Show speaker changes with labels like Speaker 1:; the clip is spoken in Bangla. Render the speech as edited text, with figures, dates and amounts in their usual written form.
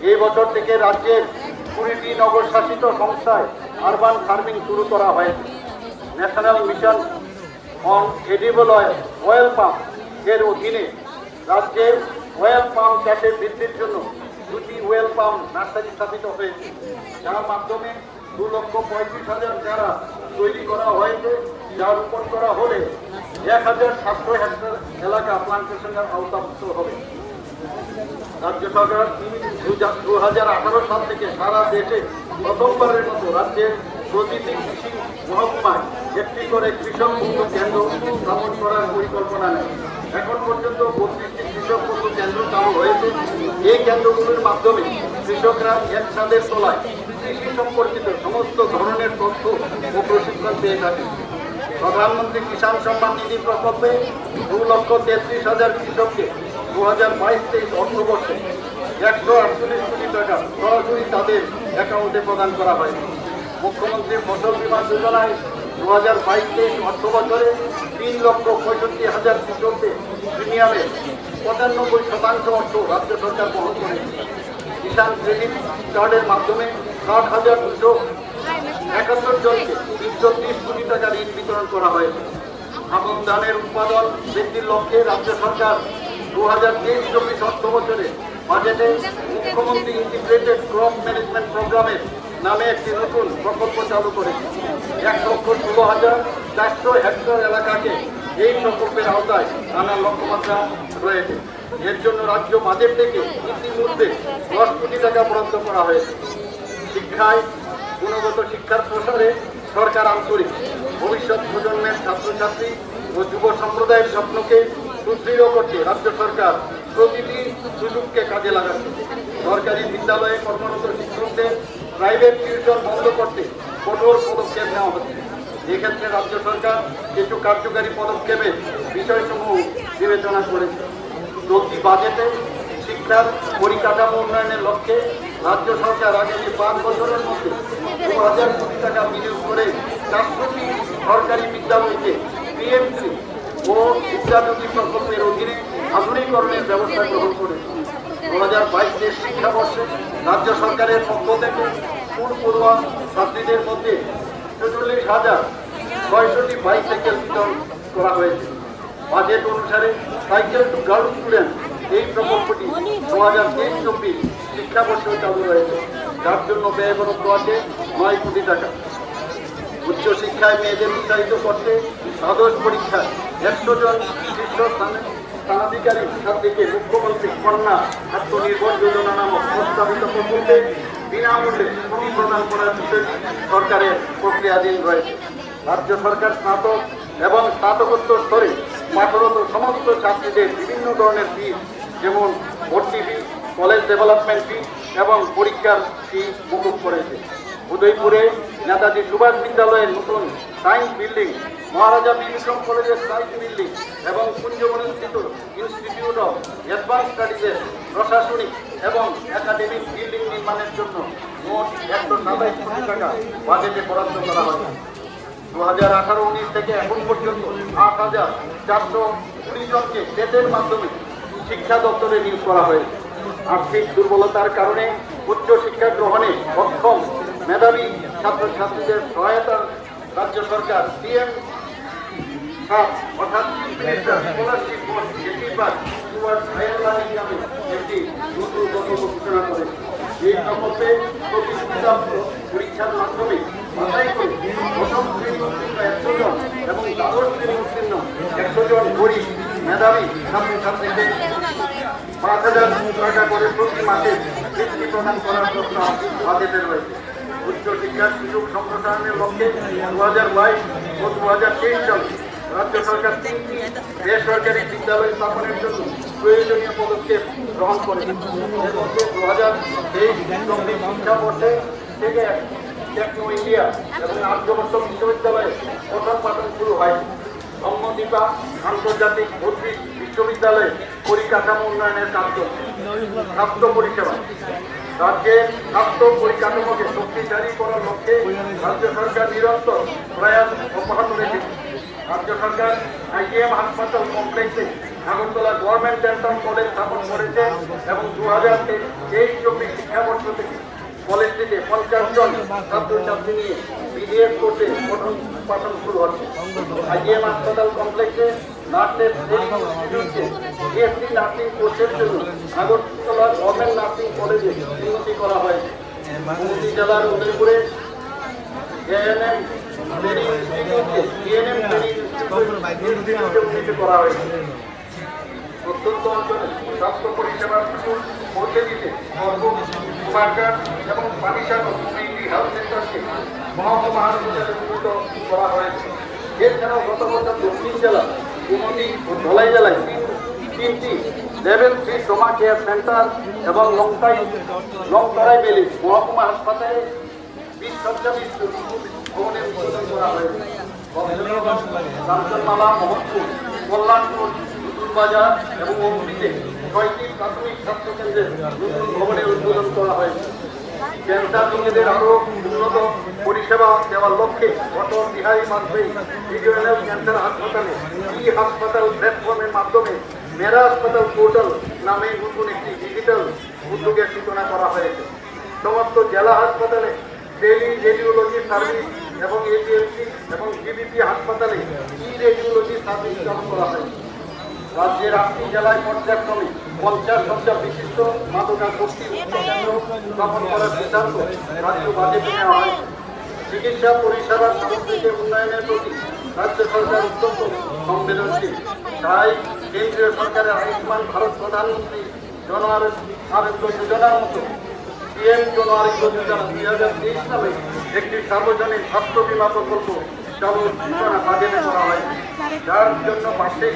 Speaker 1: এই বছর থেকে রাজ্যের 20টি নগর শাসিত সংস্থায় আরবান ফার্মিং শুরু করা হয়েছে। National mission on edible oil pump এর অধীনে রাজ্যে ওয়েল পাম্প চাষে বৃদ্ধির জন্য 2টি ওয়েল পাম্প নার্সারি স্থাপিত হয়েছে, যার মাধ্যমে 2,35,000 চারা তৈরি করা হয়েছে, যা রোপণ করা হলে 1,700 হেক্টর এলাকা প্লান্টেশনের আওতাভুক্ত হবে। রাজ্য সরকার 2018 সাল থেকে সারা দেশে প্রথমবারের মতো রাজ্যের প্রতিটি কৃষি মহকুমায় একটি করে কৃষক বন্ধু কেন্দ্র স্থাপন করার পরিকল্পনা নেয়। এখন পর্যন্ত 32টি কৃষক বন্ধু কেন্দ্র চালু হয়েছে। এই কেন্দ্রগুলোর মাধ্যমে কৃষকরা এক ছাদের তলায় কৃষি সম্পর্কিত সমস্ত ধরনের তথ্য ও প্রশিক্ষণ পেয়ে থাকে। প্রধানমন্ত্রী কিষাণ সম্মান নিধি প্রকল্পে 2,33,000 কৃষককে 2022-23 অর্থবর্ষে 148 কোটি টাকা সরাসরি তাদের অ্যাকাউন্টে প্রদান করা হয়েছে। মুখ্যমন্ত্রী ফসল বীমা যোজনায় 2022-23 অর্থবছরে 3,65,000 কৃষকদের প্রিমিয়ামের 95% অর্থ রাজ্য সরকার বহন করেছে। কিষাণ ক্রেডিট কার্ডের মাধ্যমে 60,271 জনকে 330 কোটি টাকা ঋণ বিতরণ করা হয়েছে। আমন ধানের উৎপাদন বৃদ্ধির লক্ষ্যে রাজ্য সরকার 2023-24 অর্থবছরে বাজেটে মুখ্যমন্ত্রী ইন্টিগ্রেটেড ক্রপ ম্যানেজমেন্ট প্রোগ্রামের নামে একটি নতুন প্রকল্প চালু করেছে। 1,16,400 হেক্টর এলাকাকে এই প্রকল্পের আওতায় আনার লক্ষ্যমাত্রা রয়েছে। এর জন্য রাজ্য বাজেট থেকে ইতিমধ্যে 10 কোটি টাকা বরাদ্দ করা হয়েছে। শিক্ষায় গুণগত শিক্ষার প্রসারে সরকার আন্তরিক। ভবিষ্যৎ প্রজন্মের ছাত্রছাত্রী ও যুব সম্প্রদায়ের স্বপ্নকে সুদৃঢ় করতে রাজ্য সরকার প্রতিটি সুযোগকে কাজে লাগাচ্ছে। সরকারি বিদ্যালয়ে কর্মরত শিক্ষকদের প্রাইভেট টিউশন বন্ধ করতে কঠোর পদক্ষেপ নেওয়া হচ্ছে। এক্ষেত্রে রাজ্য সরকার কিছু কার্যকারী পদক্ষেপের বিষয়সমূহ বিবেচনা করেছে। চলতি বাজেটে শিক্ষার পরিকাঠামো উন্নয়নের লক্ষ্যে রাজ্য সরকার আগামী 5 বছরের মধ্যে 2,000 কোটি টাকা বিনিয়োগ করে 400টি সরকারি বিদ্যালয়কে পিএম3 ও বিদ্যাজ্যোতি প্রকল্পের অধীনে আধুনিকরণের ব্যবস্থা গ্রহণ করেছে। 2022-23 শিক্ষাবর্ষে রাজ্য সরকারের পক্ষ থেকে স্কুল পড়ুয়া ছাত্রীদের মধ্যে 44,600টি বাইসাইকেল বিতরণ করা হয়েছে। বাজেট অনুসারে সাইকেল টু গার্ল স্টুডেন্ট এই প্রকল্পটি 2023-24 শিক্ষাবর্ষে চালু রয়েছে, যার জন্য ব্যয় বরাদ্দ আছে 9 কোটি টাকা। উচ্চশিক্ষায় মেয়েদের উৎসাহিত করতে দ্বাদশ পরীক্ষায় 100 জন শীর্ষ স্থানাধিকারী ছাত্রীকে মুখ্যমন্ত্রী কন্যা আত্মনির্ভর যোজনা নামক প্রস্তাবিত প্রকল্পে বিনামূল্যে ছুটি প্রদান করার বিষয়টি সরকারের প্রক্রিয়াধীন রয়েছে। রাজ্য সরকার স্নাতক এবং স্নাতকোত্তর স্তরে পাঠরত সমস্ত ছাত্রীদের বিভিন্ন ধরনের ফি, যেমন ভর্তি ফি, কলেজ ডেভেলপমেন্ট ফি এবং পরীক্ষার ফি মকুব করেছে। উদয়পুরে নেতাজি সুভাষ বিদ্যালয়ের নতুন সায়েন্স বিল্ডিং, মহারাজা বিক্রম কলেজের সায়েন্স বিল্ডিং এবং কুঞ্জবনস্থিত ইনস্টিটিউট অফ অ্যাডভান্স স্টাডিজের প্রশাসনিক এবং একাডেমিক বিল্ডিং নির্মাণের জন্য মোট 127 কোটি টাকা বাজেটে বরাদ্দ করা হয়েছে। 2018-19 থেকে এখন পর্যন্ত 8,420 জনকে টেটের মাধ্যমে শিক্ষা দপ্তরে নিয়োগ করা হয়েছে। আর্থিক দুর্বলতার কারণে উচ্চ শিক্ষা গ্রহণে সক্ষম মেধাবী ছাত্রছাত্রীদের সহায়তার রাজ্য সরকার অর্থাৎ স্কলারশিপ একটি নতুন প্রকল্প ঘোষণা করেছে। এই প্রকল্পে প্রতিযোগিতামূলক পরীক্ষার মাধ্যমে বাছাই করে প্রথম শ্রেণী উত্তীর্ণ 100 জন এবং দ্বাদশ শ্রেণী উত্তীর্ণ 100 জন গরিব মেধাবী ছাত্রছাত্রীদের 5,000 টাকা করে প্রতি মাসে বৃত্তি প্রদান করার জন্য বাজেটে রয়েছে। উচ্চশিক্ষার সুযোগ সম্প্রসারণের লক্ষ্যে 2022 ও 2023 সালে রাজ্য সরকার 3টি বেসরকারি বিদ্যালয় স্থাপনের জন্য প্রয়োজনীয় পদক্ষেপ গ্রহণ করেছে। এর মধ্যে 2023-24 শিক্ষাবর্ষে থেকে টেকনো ইন্ডিয়া এবং আর্যভট্ট বিশ্ববিদ্যালয়ে প্রথম পাঠন শুরু হয়েছে। ব্রহ্মদীপা আন্তর্জাতিক বৌদ্ধিক বিশ্ববিদ্যালয়ে পরিকাঠামো উন্নয়নের কাজ চলছে। স্বাস্থ্য পরিষেবা রাজ্যের স্বাস্থ্য পরিকাঠামোকে শক্তিশালী করার লক্ষ্যে রাজ্য সরকার নিরন্তর প্রয়াস অব্যাহত রেখেছে। রাজ্য সরকার আইজিএম হাসপাতাল কমপ্লেক্সে আগরতলা গভর্নমেন্ট ডেন্টাল কলেজ স্থাপন করেছে এবং 2023-24 শিক্ষা ইউনিভার্সিটিতে 50 জন ছাত্রছাত্রী নিয়ে বিডিএস কোর্সে পঠন পাঠন শুরু হচ্ছে। আইজিএম হাসপাতাল কমপ্লেক্সে নার্সের ট্রেনিং ইনস্টিটিউটকে বিএসসি নার্সিং কোর্সের জন্য আগরতলা গভর্নমেন্ট নার্সিং কলেজে উন্নতি করা হয়েছে। হুগলি জেলার উদয়পুরে এএনএম ট্রেনিং ইনস্টিটিউটকে জিএনএম ট্রেনিং ইনস্টিটিউটে উন্নীত করা হয়েছে। প্রত্যন্ত অঞ্চলে স্বাস্থ্য পরিষেবার সুযোগ পৌঁছে দিতে কুমারঘাট এবং পানিসাগর কমিউনিটি হেলথ সেন্টারকে মহকুমা হাসপাতালে উন্নীত করা হয়েছে। এছাড়াও গত বছর দক্ষিণ জেলা কুমতি ও ধলাই জেলায় তিনটি লেভেল 3 ট্রমা কেয়ার সেন্টার এবং লংতরাই বেলি মহকুমা হাসপাতালে 20 শয্যা ভবনের উদ্বোধন করা হয়েছে। কাঞ্চনমালা, মোহনপুর, কল্যাণপুর, বাজার এবং অমৃতে 6টি প্রাথমিক স্বাস্থ্যকেন্দ্রের নতুন ভবনের উদ্বোধন করা হয়েছে। ক্যান্সার রোগীদের আরও উন্নত পরিষেবা দেওয়ার লক্ষ্যে গত বিহারী মাসেই রিজিওনাল ক্যান্সার হাসপাতালে হাসপাতাল প্ল্যাটফর্মের মাধ্যমে মেরা হাসপাতাল পোর্টাল নামে নতুন একটি ডিজিটাল উদ্যোগের সূচনা করা হয়েছে। সমস্ত জেলা হাসপাতালে টেলি রেডিওলজি সার্ভিস এবং এপিএলসি এবং জিবিপি হাসপাতালে রেডিওলজি সার্ভিস চালু করা হয়েছে। রাজ্যের 8টি জেলায় পর্যায়ক্রমে 50 শয্যা বিশিষ্ট মাদকাসক্তি মুক্ত কেন্দ্র স্থাপন করার সিদ্ধান্ত রাজ্য বাজেটে নেওয়া হয়েছে। চিকিৎসা পরিষেবার সামগ্রিক উন্নয়নের প্রতি রাজ্য সরকার অত্যন্ত সংবেদনশীল। তাই কেন্দ্রীয় সরকারের আয়ুষ্মান ভারত প্রধানমন্ত্রী জন আরোগ্য যোজনার মতো পিএম জন আরোগ্য যোজনা 2023 নামে একটি সার্বজনীন স্বাস্থ্য বীমা প্রকল্প চালু ঘোষণা বাজেটে করা হয়েছে, যার জন্য বার্ষিক